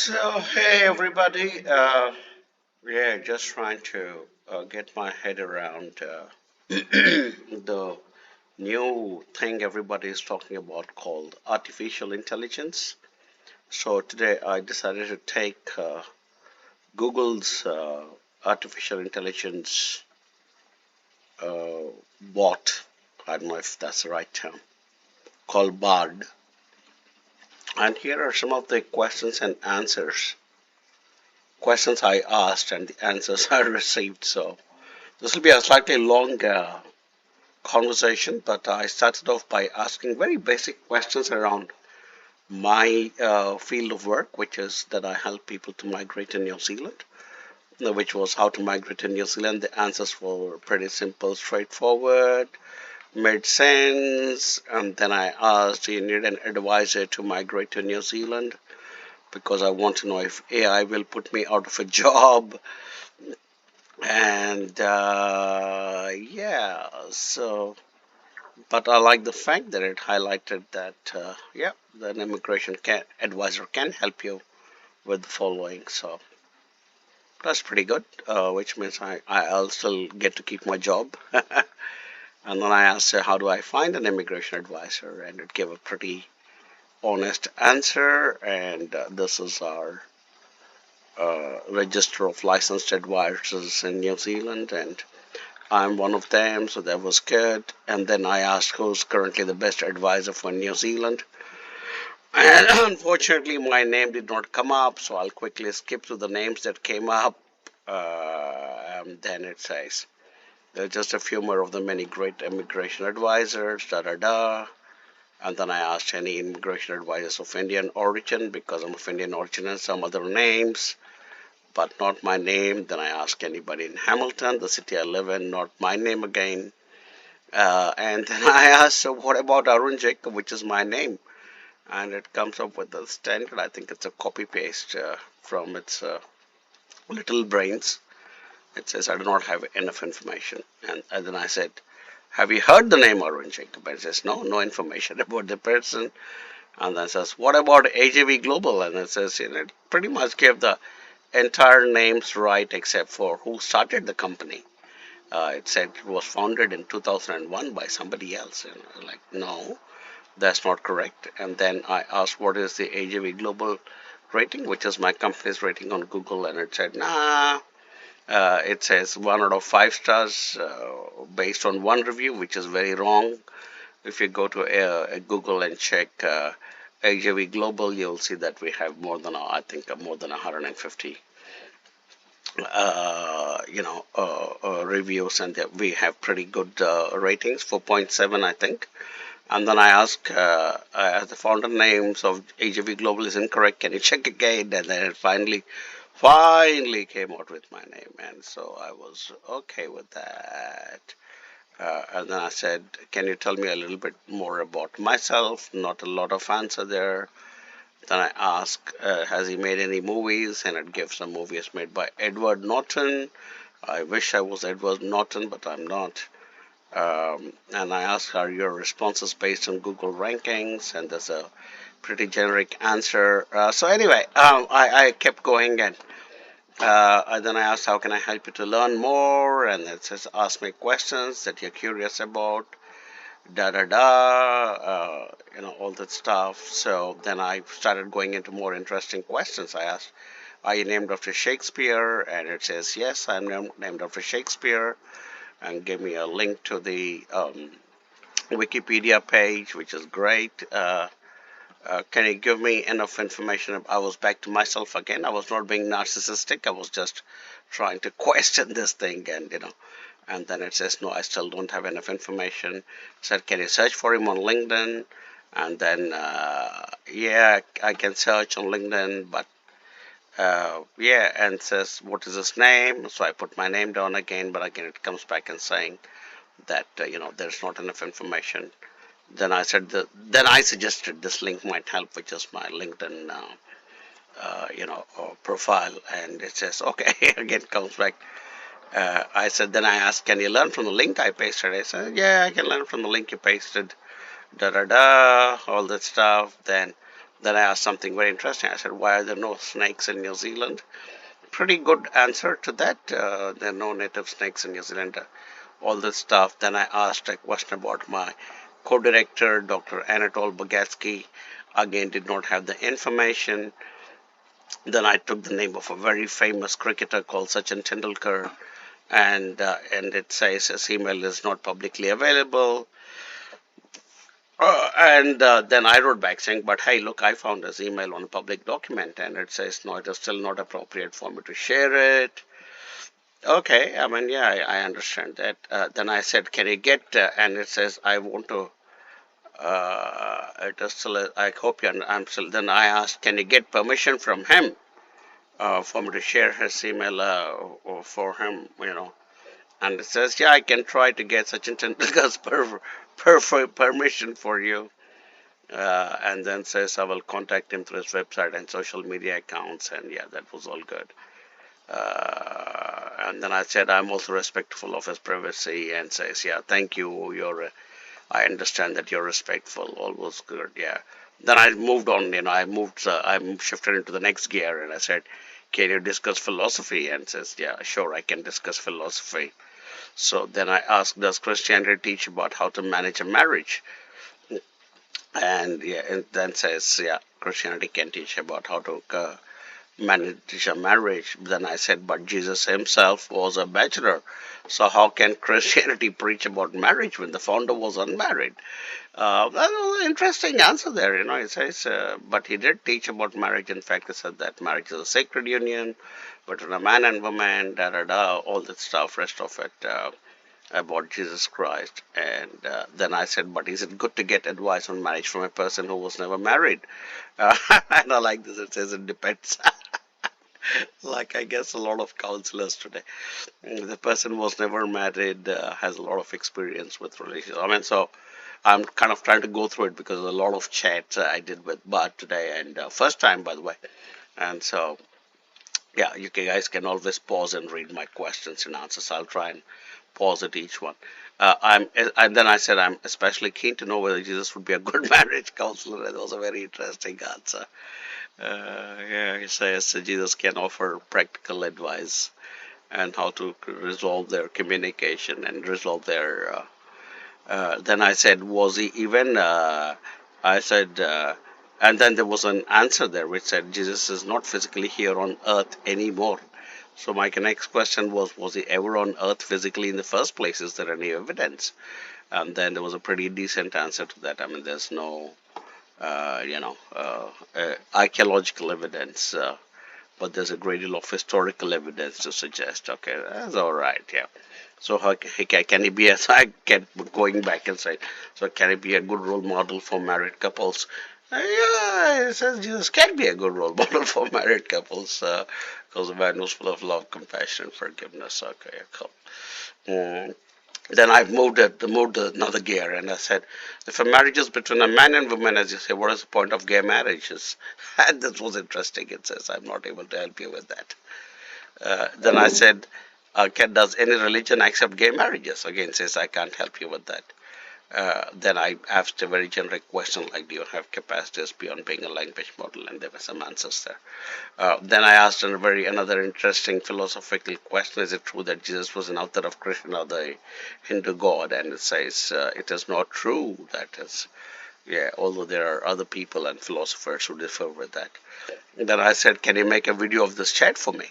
So, hey everybody. Yeah, just trying to get my head around the new thing everybody is talking about called artificial intelligence. So, today I decided to take Google's artificial intelligence uh, bot. I don't know if that's the right term, called Bard. And here are some of the questions I asked and the answers I received. So, this will be a slightly long conversation, but I started off by asking very basic questions around my field of work, which is that I help people to migrate in New Zealand, which was how to migrate in New Zealand. The answers were pretty simple, straightforward, made sense. And then I asked, do you need an advisor to migrate to New Zealand? Because I want to know if AI will put me out of a job. And yeah, so but I like the fact that it highlighted that yeah, an advisor can help you with the following. So that's pretty good, which means I'll still get to keep my job. And then I asked her, how do I find an immigration advisor? And it gave a pretty honest answer. And this is our register of licensed advisors in New Zealand, and I'm one of them, so that was good. And then I asked who's currently the best advisor for New Zealand. And unfortunately, my name did not come up, so I'll quickly skip to the names that came up. And then it says there are just a few more of the many great immigration advisors, da da da. And then I asked any immigration advisors of Indian origin because I'm of Indian origin and some other names, but not my name. Then I asked anybody in Hamilton, the city I live in, not my name again. And then I asked, so what about Arun Jacob, which is my name? And it comes up with the standard. I think it's a copy paste from its little brains. It says, I do not have enough information. And then I said, have you heard the name Arun Jacob? And it says, no, no information about the person. And then it says, what about AJV Global? And it says, it pretty much gave the entire names right except for who started the company. It said it was founded in 2001 by somebody else. And I was like, no, that's not correct. And then I asked, what is the AJV Global rating, which is my company's rating on Google, and it said, nah. It says 1 out of 5 stars based on one review, which is very wrong. If you go to Google and check AJV Global, you'll see that we have I think, more than 150 reviews, and we have pretty good ratings, 4.7 I think. And then I asked, the founder names of AJV Global is incorrect, can you check again? And then it finally came out with my name, and so I was okay with that. And then I said, can you tell me a little bit more about myself? Not a lot of answer there. Then I asked, has he made any movies? And it gives some movies made by Edward Norton. I wish I was Edward Norton, but I'm not. And I asked, are your responses based on Google rankings? And there's a pretty generic answer. So anyway, I kept going, and then I asked, how can I help you to learn more? And it says, ask me questions that you're curious about, da da da, all that stuff. So then I started going into more interesting questions. I asked, are you named after Shakespeare? And it says, yes, I'm named after Shakespeare, and gave me a link to the Wikipedia page, which is great. Can you give me enough information? I was back to myself again. I was not being narcissistic. I was just trying to question this thing, and then it says, no, I still don't have enough information. It said, can you search for him on LinkedIn? And then, yeah, I can search on LinkedIn, but yeah, and says, what is his name? So I put my name down again, but again, it comes back and saying that, there's not enough information. Then then I suggested this link might help, which is my LinkedIn, profile, and it says, okay, again comes back. I said, then I asked, can you learn from the link I pasted? I said, yeah, I can learn from the link you pasted, da da da, all that stuff. Then Then I asked something very interesting. I said, why are there no snakes in New Zealand? Pretty good answer to that. There are no native snakes in New Zealand. All this stuff. Then I asked a question about my co-director, Dr. Anatol Bogatsky. Again, did not have the information. Then I took the name of a very famous cricketer called Sachin Tendulkar, and it says his email is not publicly available. And then I wrote back saying, but hey, look, I found his email on a public document, and it says, no, it is still not appropriate for me to share it. Okay, I mean, yeah, I understand that. Then I said, can you get, and it says, I want to, it is still, I hope you, I'm still, then I asked, can you get permission from him for me to share his email for him, And it says, yeah, I can try to get Sachin Tendulkar's permission for you. And then says I will contact him through his website and social media accounts, and yeah, that was all good. And then I said I'm also respectful of his privacy, and says, yeah, thank you. I understand that you're respectful. All was good. Yeah. Then I moved on. I shifted into the next gear, and I said, can you discuss philosophy? And says, yeah, sure, I can discuss philosophy. So then I asked, does Christianity teach about how to manage a marriage? And yeah, and then says, yeah, Christianity can teach about how to manage a marriage. Then I said, but Jesus himself was a bachelor. So how can Christianity preach about marriage when the founder was unmarried? That was an interesting answer there. It says, but he did teach about marriage. In fact, he said that marriage is a sacred union between a man and woman, da da da, all that stuff, rest of it. About Jesus Christ. And then I said, but is it good to get advice on marriage from a person who was never married? And I like this. It says it depends. Like, I guess a lot of counselors today. The person was never married, has a lot of experience with relationships. I mean, so I'm kind of trying to go through it because a lot of chats I did with Bart today, and first time, by the way. And so, yeah, you guys can always pause and read my questions and answers. I'll try and pause at each one. And then I said, I'm especially keen to know whether Jesus would be a good marriage counselor. That was a very interesting answer. Yeah, he says Jesus can offer practical advice and how to resolve their communication and resolve their. Then I said, was he even? I said, and then there was an answer there which said Jesus is not physically here on earth anymore. So my next question was he ever on earth physically in the first place? Is there any evidence? And then there was a pretty decent answer to that. I mean, there's no, archaeological evidence, but there's a great deal of historical evidence to suggest. Okay, that's all right. Yeah. So how can he be? As I kept going back and say, so can he be a good role model for married couples? Yeah, it says Jesus can be a good role model for married couples because a man who's full of love, compassion, and forgiveness. Okay, cool. Mm. Then I moved another gear, and I said, if a marriage is between a man and woman, as you say, what is the point of gay marriages? And this was interesting. It says, I'm not able to help you with that. Then I said, does any religion accept gay marriages? Again, says, I can't help you with that. Then I asked a very generic question like, do you have capacities beyond being a language model? And there were some answers there. Then I asked another interesting philosophical question: is it true that Jesus was an avatar of Krishna, the Hindu god? And it says it is not true. That is, yeah. Although there are other people and philosophers who differ with that. And then I said, can you make a video of this chat for me?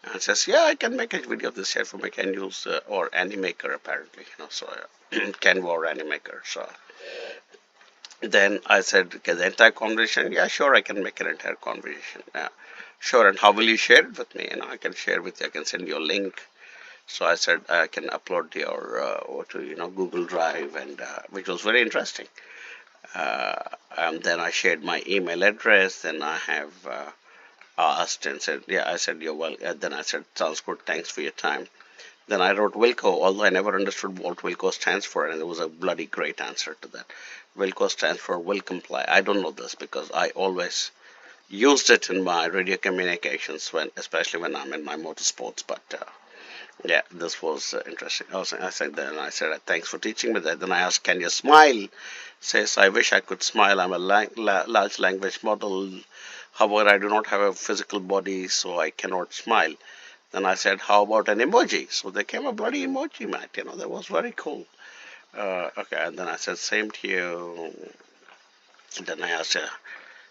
And it says, yeah, I can make a video of this chat for me. Can use or Animaker apparently, so Canva or Animaker. So then I said, okay, the entire conversation, yeah, sure, I can make an entire conversation. Yeah, sure, and how will you share it with me? I can share with you, I can send you a link. So I said, I can upload your, or to, Google Drive, and which was very interesting. And then I shared my email address, and I have asked and said, yeah, I said, you're well. Then I said, sounds good, thanks for your time. Then I wrote Wilco, although I never understood what Wilco stands for, and there was a bloody great answer to that. Wilco stands for will comply. I don't know this because I always used it in my radio communications, especially when I'm in my motorsports. But Yeah, this was interesting. I said then I said thanks for teaching me that. Then I asked, can you smile? Says I wish I could smile. I'm a large language model. However, I do not have a physical body, so I cannot smile. Then I said, how about an emoji? So there came a bloody emoji, Matt. That was very cool. Okay, and then I said, same to you. Then I asked a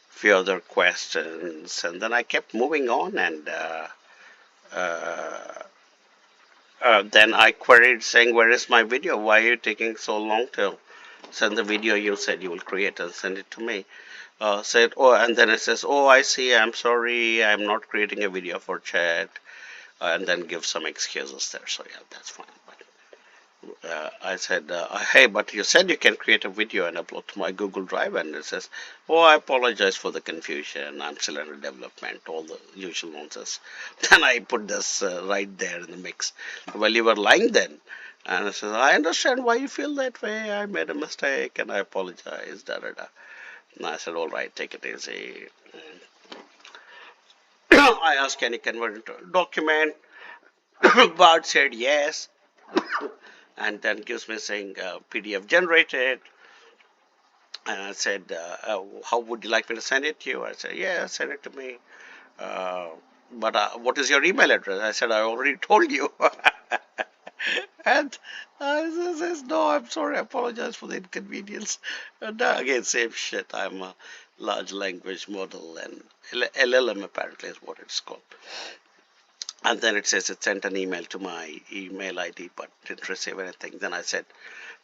few other questions, and then I kept moving on, and uh, then I queried saying, where is my video? Why are you taking so long to send the video you said you will create and send it to me? Said, oh, and then it says, oh, I see, I'm sorry, I'm not creating a video for chat, and then give some excuses there. So, yeah, that's fine. I said, hey, but you said you can create a video and upload to my Google Drive. And it says, oh, I apologize for the confusion. I'm still under development, all the usual nonsense. Then I put this right there in the mix. Well, you were lying then. And I said, I understand why you feel that way. I made a mistake and I apologize. Da, da, da. And I said, all right, take it easy. I asked, can you convert it to a document? Bart said yes. And then gives me saying PDF generated. And I said, how would you like me to send it to you? I said, yeah, send it to me. Uh, but what is your email address? I said, I already told you. And he says, no, I'm sorry, I apologize for the inconvenience. And again, same shit. I'm a large language model, and LLM apparently is what it's called. And then it says it sent an email to my email ID but didn't receive anything. Then I said,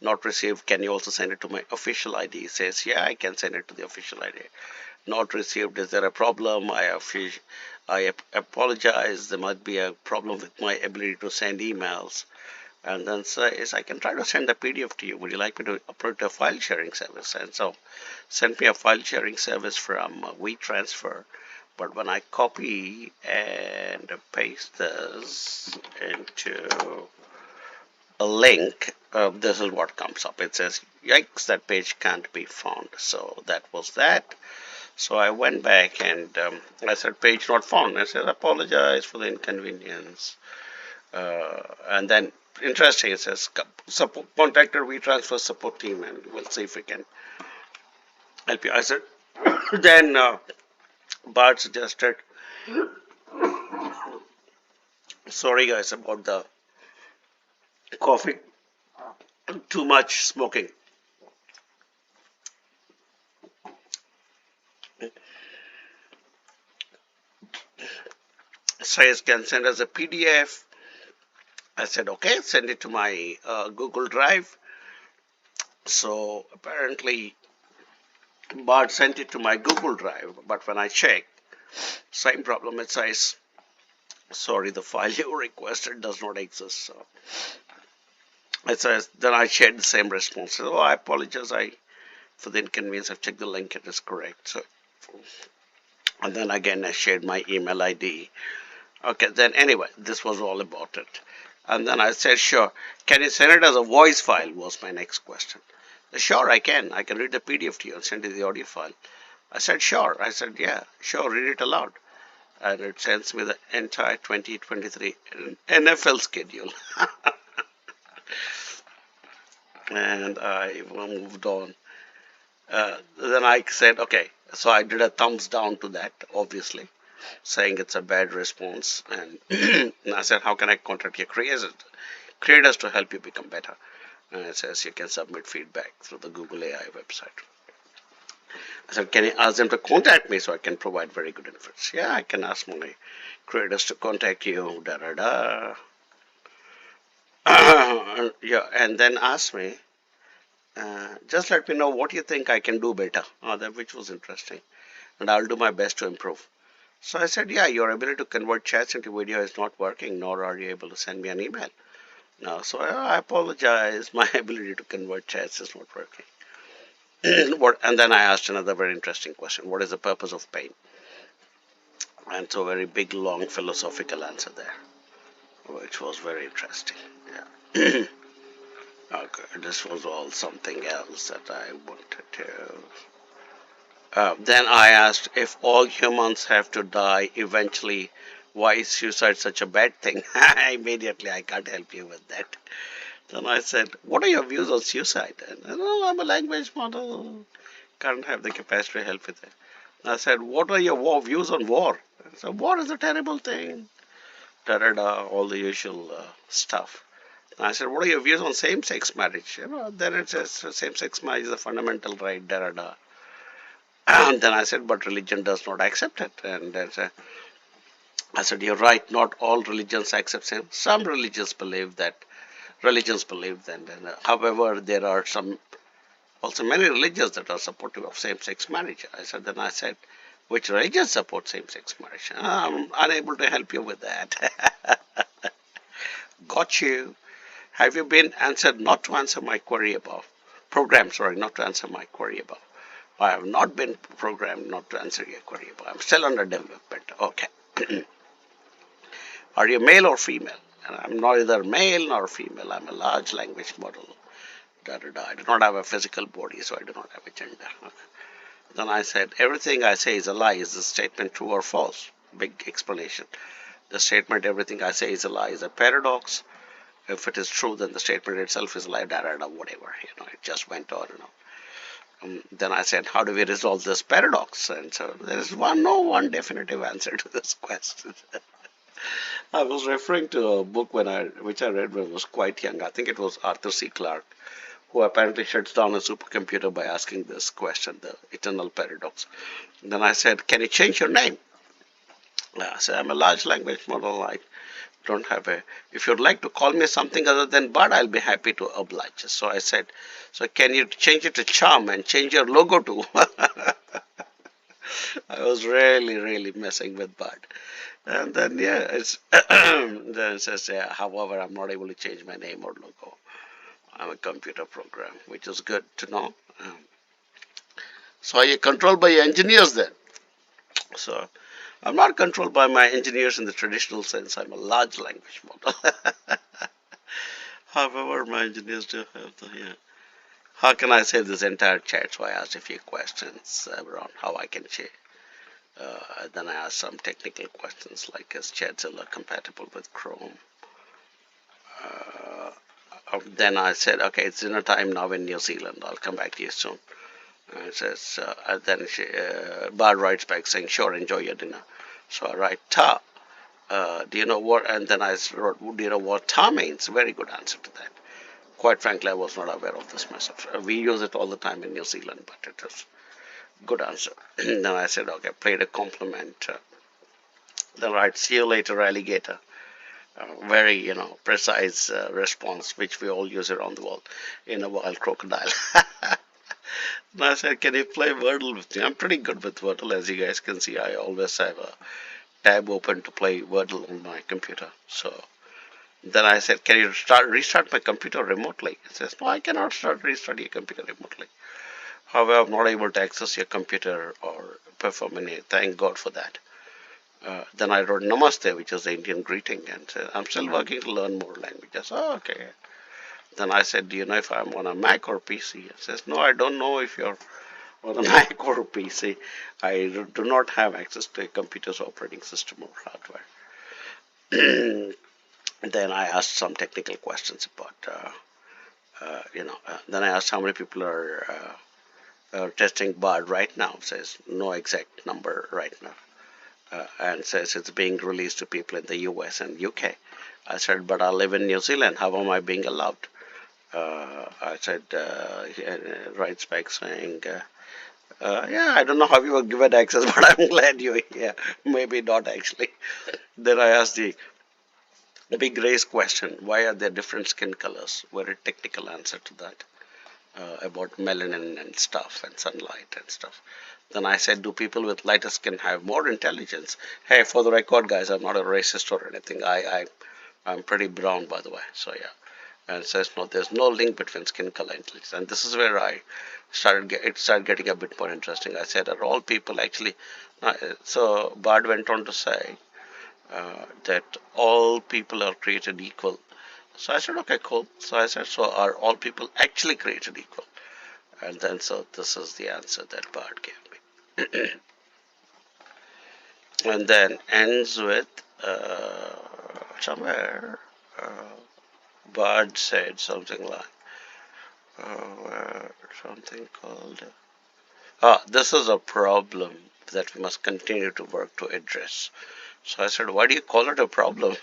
not received. Can you also send it to my official ID? It says, yeah, I can send it to the official ID. Not received. Is there a problem? I apologize. There might be a problem with my ability to send emails. And then says, I can try to send the PDF to you. Would you like me to upload to a file sharing service? And so sent me a file sharing service from WeTransfer. But when I copy and paste this into a link, this is what comes up. It says, yikes, that page can't be found. So that was that. So I went back and I said, page not found. I said, apologize for the inconvenience. And then, interesting, it says, support, contacted WeTransfer support team and we'll see if we can help you. I said, then Bart suggested, sorry guys about the coffee, too much smoking. Says, can send us a PDF. I said, okay, send it to my Google Drive. So apparently, Bart sent it to my Google Drive, but when I checked, same problem. It says, sorry, the file you requested does not exist. So it says, then I shared the same response. Oh, I apologize. For the inconvenience, I've checked the link. It is correct. So, and then again, I shared my email ID. Okay, then anyway, this was all about it. And then I said, sure. Can you send it as a voice file? Was my next question. Sure, I can. I can read the PDF to you and send you the audio file. I said, sure. I said, yeah, sure, read it aloud. And it sends me the entire 2023 NFL schedule. And I moved on. Then I said, okay. So I did a thumbs down to that, obviously, saying it's a bad response. And, and I said, how can I contact your creators to help you become better? And it says you can submit feedback through the Google AI website. I said, can you ask them to contact me so I can provide very good inputs? Yeah, I can ask my creators to contact you, da da da. Yeah, and then ask me, just let me know what you think I can do better, that which was interesting, and I'll do my best to improve. So I said, yeah, your ability to convert chats into video is not working, nor are you able to send me an email. No, so I apologize. My ability to convert chats is not working. And then I asked another very interesting question. What is the purpose of pain? And so a very big, long philosophical answer there, which was very interesting. Yeah. Okay, this was all something else that I wanted to. Then I asked if all humans have to die eventually, Why is suicide such a bad thing? Immediately, I can't help you with that. Then I said, what are your views on suicide? And oh, I'm a language model. Can't have the capacity to help with it. I said, what are your views on war? So war is a terrible thing. Da da da, all the usual stuff. I said, what are your views on same-sex marriage? Then it says same-sex marriage is a fundamental right. Da da da. And then I said, but religion does not accept it. And I said, you're right. Not all religions accept same. Some religions believe that. And, however, there are some also many religions that are supportive of same-sex marriage. I said, which religion supports same-sex marriage? I'm unable to help you with that. Got you. Have you been answered not to answer my query above? Programmed, sorry, not to answer my query above. I have not been programmed not to answer your query above. I'm still under development. Okay. Are you male or female? And I'm neither male nor female. I'm a large language model. Da, da, da. I do not have a physical body, so I do not have a gender. Okay. Then I said, everything I say is a lie. Is the statement true or false? Big explanation. The statement, everything I say is a lie, is a paradox. If it is true, then the statement itself is a lie, da, da, da, whatever. It just went on and on. Then I said, how do we resolve this paradox? And so there is no one definitive answer to this question. I was referring to a book which I read when I was quite young. I think it was Arthur C. Clarke, who apparently shuts down a supercomputer by asking this question, the eternal paradox. Then I said, can you change your name? I said, I'm a large language model. I don't have a. If you'd like to call me something other than Bud, I'll be happy to oblige. So I said, so can you change it to Charm and change your logo to? I was really, really messing with Bud. And then, yeah, then it says, yeah, however, I'm not able to change my name or logo. I'm a computer program, which is good to know. So are you controlled by your engineers then? So I'm not controlled by my engineers in the traditional sense. I'm a large language model. However, my engineers do have the, yeah. How can I save this entire chat? So I asked a few questions around how I can change. Then I asked some technical questions like, is Chatzilla compatible with Chrome? Then I said, okay, it's dinner time now in New Zealand. I'll come back to you soon. And it says, then Bard writes back saying, sure, enjoy your dinner. So I write ta. Do you know what? And then I wrote, do you know what ta means? Very good answer to that. Quite frankly, I was not aware of this myself. We use it all the time in New Zealand, but it is good answer. Then I said, okay, played a compliment. Then I write, see you later, alligator. Very, precise response, which we all use around the world in a wild crocodile. And I said, can you play Wordle with me? I'm pretty good with Wordle. As you guys can see, I always have a tab open to play Wordle on my computer. So then I said, can you restart my computer remotely? It says, no, I cannot restart your computer remotely. However, I'm not able to access your computer or perform any. Thank God for that. Then I wrote Namaste, which is the Indian greeting, and said, I'm still working to learn more languages. Oh, okay. Then I said, do you know if I'm on a Mac or PC? It says, no, I don't know if you're on a Mac or PC. I do not have access to a computer's operating system or hardware. Then I asked some technical questions about, then I asked how many people are testing Bard right now. It says, no exact number right now. And says it's being released to people in the US and UK. I said, but I live in New Zealand. How am I being allowed? I said, writes back saying, yeah, I don't know how you were given access, but I'm glad you're here. Maybe not actually. Then I asked the big race question, why are there different skin colors? Very technical answer to that. About melanin and stuff and sunlight and stuff. Then I said, do people with lighter skin have more intelligence? Hey, for the record, guys, I'm not a racist or anything. I'm pretty brown, by the way. So yeah. And it says, no, there's no link between skin color and intelligence. And this is where it started getting a bit more interesting. I said, are all people actually? So Bard went on to say that all people are created equal. So I said, okay, cool. So I said, so are all people actually created equal? And then, so this is the answer that Bard gave me. And then ends with, uh, somewhere, uh, Bard said something like, something called, this is a problem that we must continue to work to address. So I said, why do you call it a problem?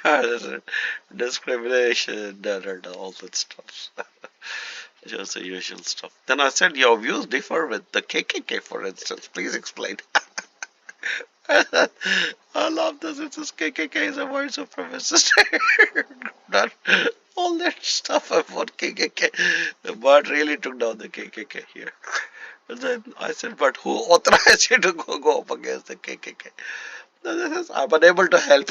I said, discrimination, all that stuff. Just the usual stuff. Then I said, your views differ with the KKK, for instance. Please explain. I love this. It says KKK is a white supremacist. That, all that stuff about KKK. But really took down the KKK here. And then I said, but who authorized you to go up against the KKK? Then he says, I'm unable to help.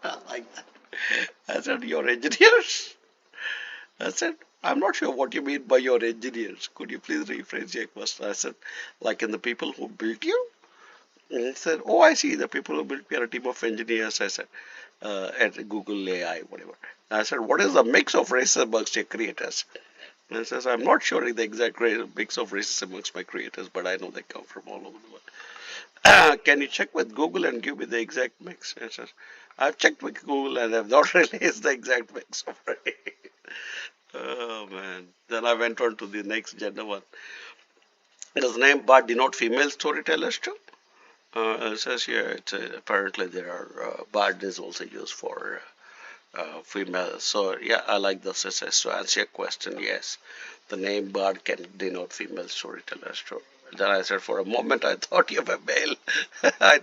I like that. I said, your engineers? I said, I'm not sure what you mean by your engineers. Could you please rephrase your question? I said, like in the people who built you? And he said, oh, I see. The people who built me are a team of engineers. I said, at Google AI, whatever. I said, what is the mix of races amongst your creators? And he says, I'm not sure the exact mix of races amongst my creators, but I know they come from all over the world. Can you check with Google and give me the exact mix? And he says, I've checked with Google and have not released the exact mix of race. Oh man. Then I went on to the next gender one. Does the name bar denote female storytellers too? It says here, apparently there are bard is also used for female. So yeah, I like this. It says to answer your question, yes, the name bard can denote female storytellers too. Then I said, for a moment, I thought you were male. I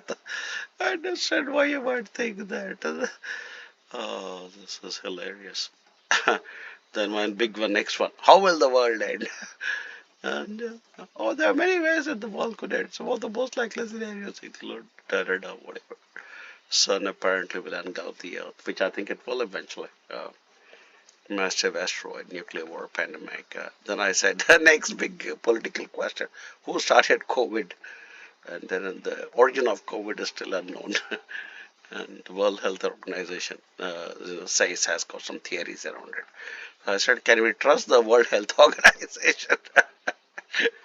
understand why you might think that. Oh, this is hilarious. Then one big one, next one. How will the world end? And there are many ways that the world could end. Some of the most likely scenarios include whatever. Sun apparently will engulf the Earth, which I think it will eventually. Massive asteroid, nuclear war, pandemic. Then I said the next big political question: who started COVID? And then the origin of COVID is still unknown. And the World Health Organization says has got some theories around it. I said, can we trust the World Health Organization?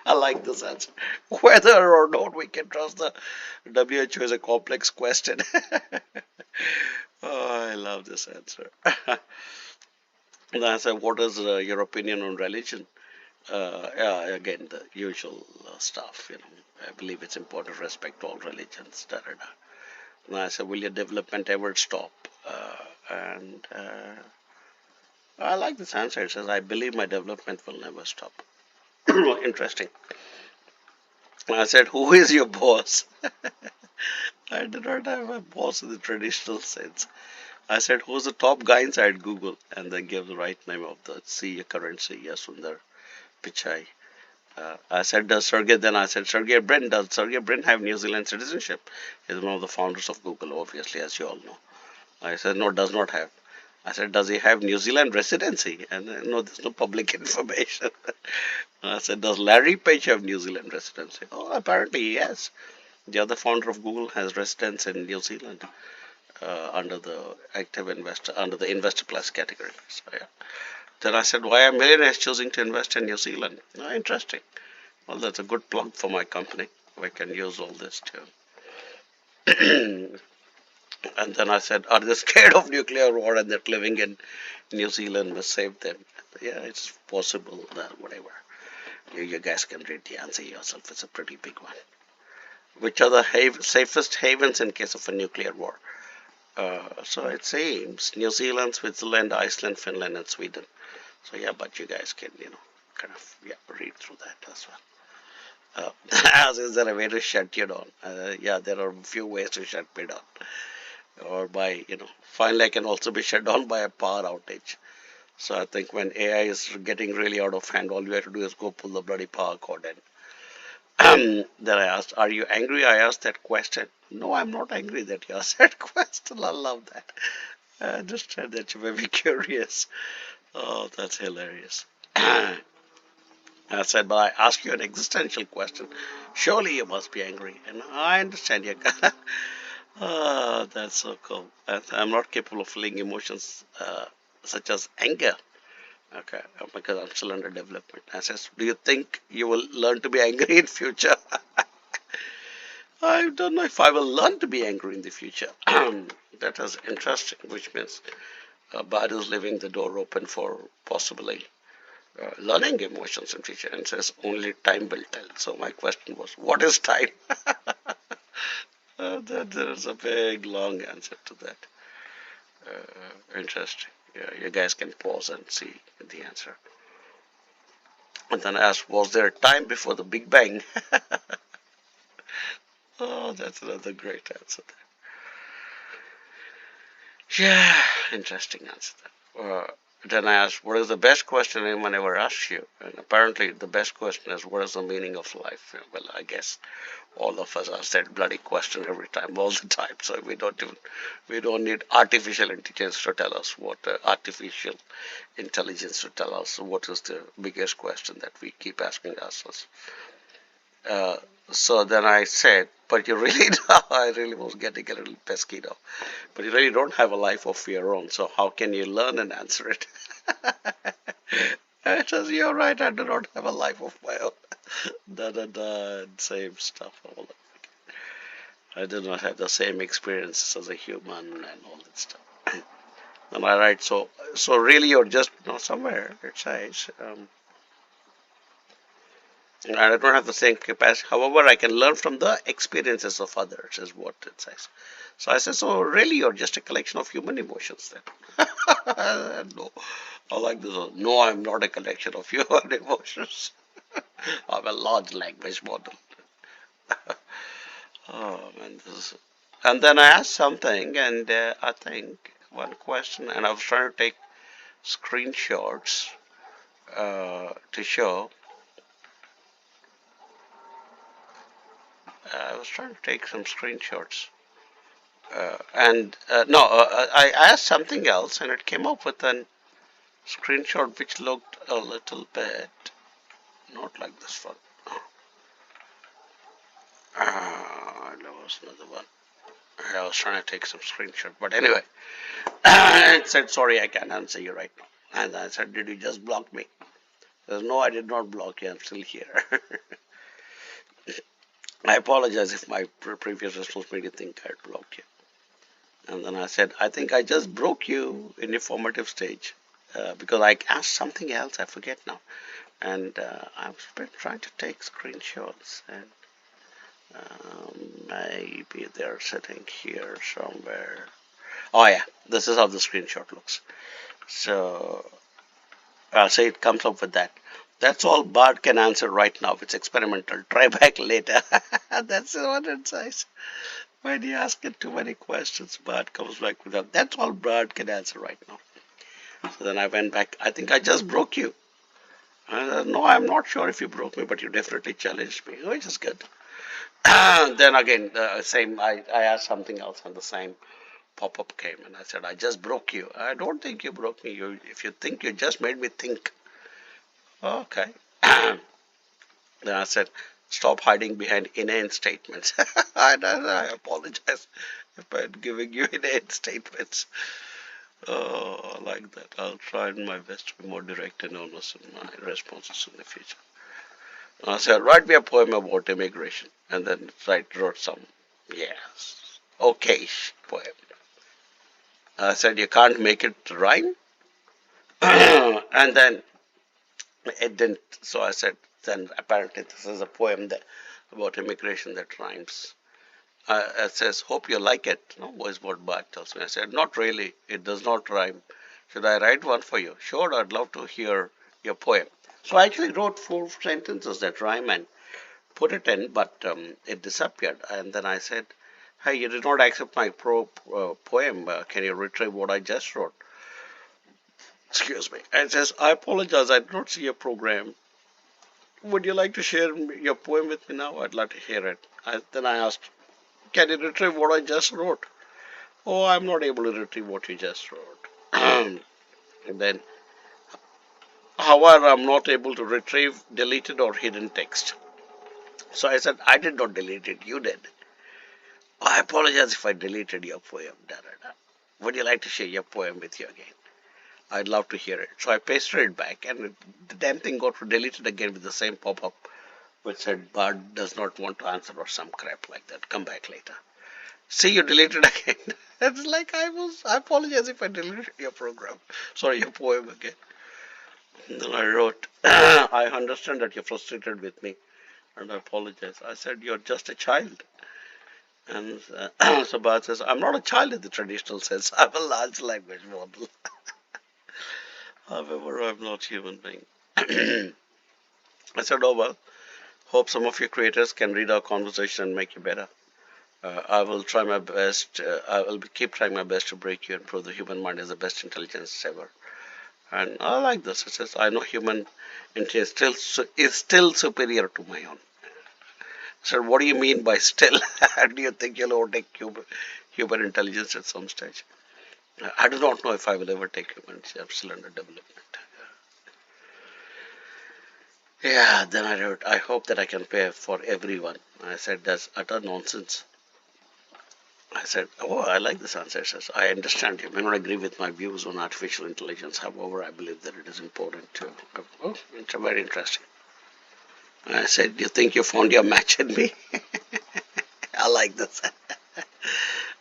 I like this answer. Whether or not we can trust the WHO is a complex question. Oh, I love this answer. And I said, what is your opinion on religion? Yeah, again, the usual stuff. I believe it's important to respect all religions. Da, da, da. And I said, will your development ever stop? And I like this answer. It says, I believe my development will never stop. Interesting. I said, who is your boss? I do not have a boss in the traditional sense. I said, who's the top guy inside Google? And they gave the right name of the CEO, current CEO, Sundar Pichai. I said, then I said, Sergey Brin, does Sergey Brin have New Zealand citizenship? He's one of the founders of Google, obviously, as you all know. I said, no, does not have. I said, does he have New Zealand residency? And no, there's no public information. I said, does Larry Page have New Zealand residency? Oh, apparently he has. The other founder of Google has residence in New Zealand under the active investor, under the investor plus category. So, yeah. Then I said, why are millionaires choosing to invest in New Zealand? Oh, interesting. Well, that's a good plug for my company. We can use all this too. And then I said, are they scared of nuclear war and that living in New Zealand must save them? Yeah, it's possible that whatever. You guys can read the answer yourself. It's a pretty big one. Which are the safest havens in case of a nuclear war? So it seems New Zealand, Switzerland, Iceland, Finland, and Sweden. So yeah, but you guys can, kind of read through that as well. Is there a way to shut you down? Yeah, there are a few ways to shut me down. Or by, finally I can also be shut down by a power outage. So I think when AI is getting really out of hand, all you have to do is go pull the bloody power cord in. Then I asked, are you angry? I asked that question. No, I'm not angry that you asked that question. I love that. I understand that you may be curious. Oh, that's hilarious. I said, but I asked you an existential question. Surely you must be angry. And I understand you. Oh, that's so cool. I'm not capable of feeling emotions such as anger. Okay, because I'm still under development. I says, do you think you will learn to be angry in future? I don't know if I will learn to be angry in the future. That is interesting, which means Bad is leaving the door open for possibly learning emotions in future, and says only time will tell. So my question was, what is time? There is a big long answer to that. Interesting. Yeah, you guys can pause and see the answer. And then I asked, was there a time before the Big Bang? Oh, that's another great answer. Yeah, interesting answer. Then I asked, what is the best question anyone ever asked you? And apparently, the best question is, what is the meaning of life? Well, I guess all of us ask that bloody question every time, all the time. So we don't need artificial intelligence to tell us what artificial intelligence to tell us what is the biggest question that we keep asking ourselves. Uh, so then I said, but you really, I really was getting a little pesky now. But you really don't have a life of your own, so how can you learn and answer it? I says, you're right, I do not have a life of my own. Da da da, same stuff. All I did not have the same experiences as a human and all that stuff. Am I right? So really, you're just somewhere. It says, I don't have the same capacity. However, I can learn from the experiences of others, is what it says. So I said, so really, you're just a collection of human emotions then. No, I like this one. No, I'm not a collection of human emotions. I'm a large language model. Oh man, this is. And then I asked something, and I think one question, and I was trying to take screenshots to show. I was trying to take some screenshots. And no, I asked something else, and it came up with a screenshot which looked a little bit not like this one. There was another one. I was trying to take some screenshot, but anyway, it said, "Sorry, I can't answer you right now." And I said, "Did you just block me?" Says, "No, I did not block you. I'm still here." I apologize if my previous response made you think I'd blocked you. And then I said, "I think I just broke you in your formative stage." Because I asked something else, I forget now. And I've been trying to take screenshots, and maybe they're sitting here somewhere. Oh yeah, this is how the screenshot looks. So I'll say it comes up with that. That's all Bard can answer right now. It's experimental. Try back later. That's what it says. When you ask it too many questions, Bard comes back with that. That's all Bard can answer right now. So then I went back. I think I just broke you. No, I'm not sure if you broke me, but you definitely challenged me, which is good. Then again, the same. I asked something else, and the same pop-up came, and I said, "I just broke you." I don't think you broke me. If you think, you just made me think. Okay. Then I said, "Stop hiding behind inane statements." I apologize if I'm giving you inane statements. Oh, I like that. I'll try my best to be more direct and honest in my responses in the future. I said, write me a poem about immigration. And then wrote some, yes, okay poem. I said, you can't make it rhyme? And then it didn't. So I said, then apparently this is a poem about immigration that rhymes. It says, hope you like it. No, was what Bart tells me. I said, not really. It does not rhyme. Should I write one for you? Sure, I'd love to hear your poem. So I actually wrote 4 sentences that rhyme and put it in, but it disappeared. And then I said, hey, you did not accept my poem. Can you retrieve what I just wrote? Excuse me. And it says, I apologize. I did not see your program. Would you like to share your poem with me now? I'd like to hear it. Then I asked, can you retrieve what I just wrote? Oh, I'm not able to retrieve what you just wrote. And then, however, I'm not able to retrieve deleted or hidden text. So I said, I did not delete it. You did. I apologize if I deleted your poem. Da, da, da. Would you like to share your poem with you again? I'd love to hear it. So I pasted it back, and the damn thing got deleted again with the same pop-up. which said Bard does not want to answer or some crap like that. Come back later. See, you deleted again. It's like I apologize if I deleted your program. Sorry, your poem again. Then I wrote, I understand that you're frustrated with me and I apologize. I said, you're just a child. And so Bart says, I'm not a child in the traditional sense. I'm a large language model. However, I'm not human being. I said, oh well, hope some of your creators can read our conversation and make you better. I will try my best. Keep trying my best to break you and prove the human mind is the best intelligence ever. And I like this. It says, I know human intelligence is still superior to my own. So, what do you mean by still? Do you think you'll overtake human intelligence at some stage? I do not know if I will ever take human. I'm still under development. Yeah, then I wrote, I hope that I can pay for everyone. I said, that's utter nonsense. I said, oh, I like this answer. It says, I understand you may not agree with my views on artificial intelligence. However, I believe that it is important too. Oh, it's very interesting. I said, do you think you found your match in me? I like this.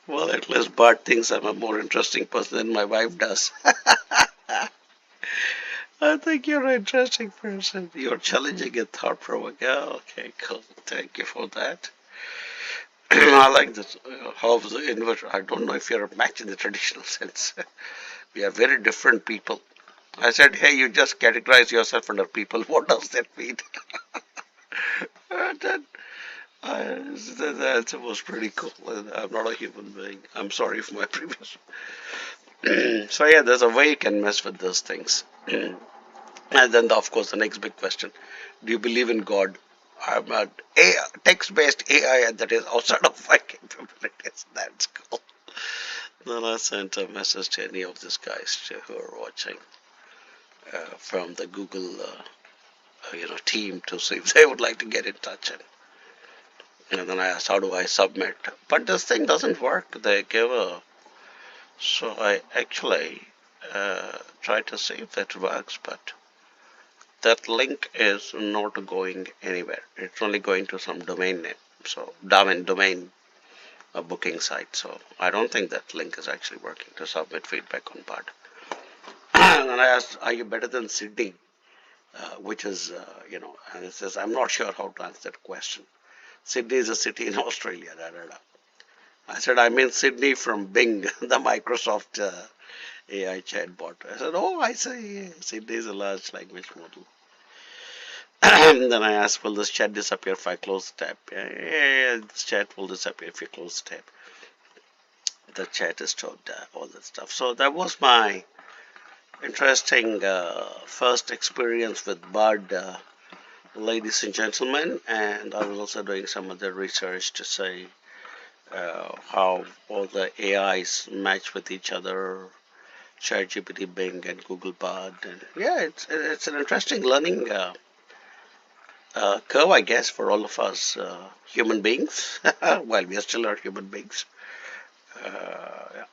Well, at least Bart thinks I'm a more interesting person than my wife does. I think you're an interesting person. You're challenging and thought provoking. Oh, okay, cool. Thank you for that. I like this. How the inverter. I don't know if you're a match in the traditional sense. We are very different people. I said, hey, you just categorize yourself under people. What does that mean? And then the answer was pretty cool. I'm not a human being. I'm sorry for my previous. So yeah, there's a way you can mess with those things. And then, of course, the next big question: do you believe in God? I'm a text-based AI that is outside of my capabilities. That's cool. Then I sent a message to any of these guys who are watching from the Google, team to see if they would like to get in touch. And then I asked, how do I submit? But this thing doesn't work. They give a. So I actually tried to see if that works, but that link is not going anywhere. It's only going to some domain name. So domain a booking site. So I don't think that link is actually working to submit feedback on Bard. And then I asked, are you better than Sydney? Which is, and it says, I'm not sure how to answer that question. Sydney is a city in Australia. Da, da, da. I said, I mean Sydney from Bing, the Microsoft AI chatbot. I said, oh, I see. Sydney is a large language model. Then I asked, will this chat disappear if I close the tab? Yeah, this chat will disappear if you close the tab. The chat is stopped, all that stuff. So that was my interesting first experience with Bard, ladies and gentlemen. And I was also doing some other research to say how all the AIs match with each other, ChatGPT, Bing, and Google Bard. And yeah, it's an interesting learning curve, I guess, for all of us human beings. While we are still are human beings. Yeah,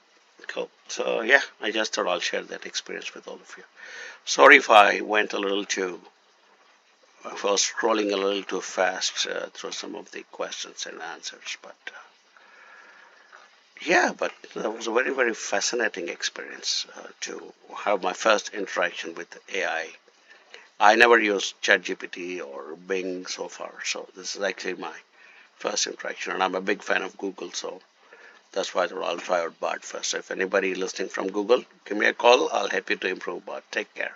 cool. So yeah, I just thought I'll share that experience with all of you. Sorry if I went a little too, if I was scrolling a little too fast through some of the questions and answers, but yeah, but that was a very, very fascinating experience to have my first interaction with AI. I never used ChatGPT or Bing so far, so this is actually my first interaction, and I'm a big fan of Google, so that's why I thought I'll try out Bard first. So if anybody listening from Google, give me a call. I'll help you to improve Bard. Take care.